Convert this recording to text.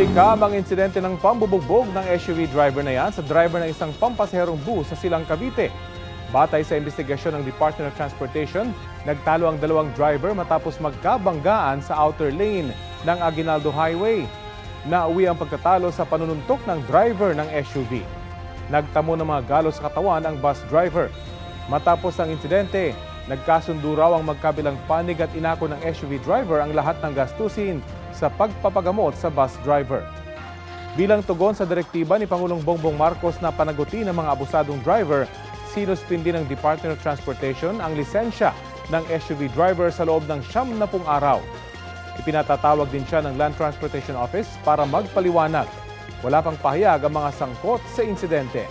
Nasikam ang insidente ng pambubugbog ng SUV driver na yan sa driver ng isang pampasaherong bus sa Silang, Cavite. Batay sa investigasyon ng Department of Transportation, nagtalo ang dalawang driver matapos magkabanggaan sa outer lane ng Aguinaldo Highway. Nauwi ang pagkatalo sa panununtok ng driver ng SUV. Nagtamo ng mga galos sa katawan ang bus driver. Matapos ang insidente, nagkasundo raw ang magkabilang panig at inako ng SUV driver ang lahat ng gastusin sa pagpapagamot sa bus driver. Bilang tugon sa direktiba ni Pangulong Bongbong Marcos na panagutin ng mga abusadong driver, sinuspindi ng Department of Transportation ang lisensya ng SUV driver sa loob ng 90 araw. Ipinatatawag din siya ng Land Transportation Office para magpaliwanag. Wala pang pahayag ang mga sangkot sa insidente.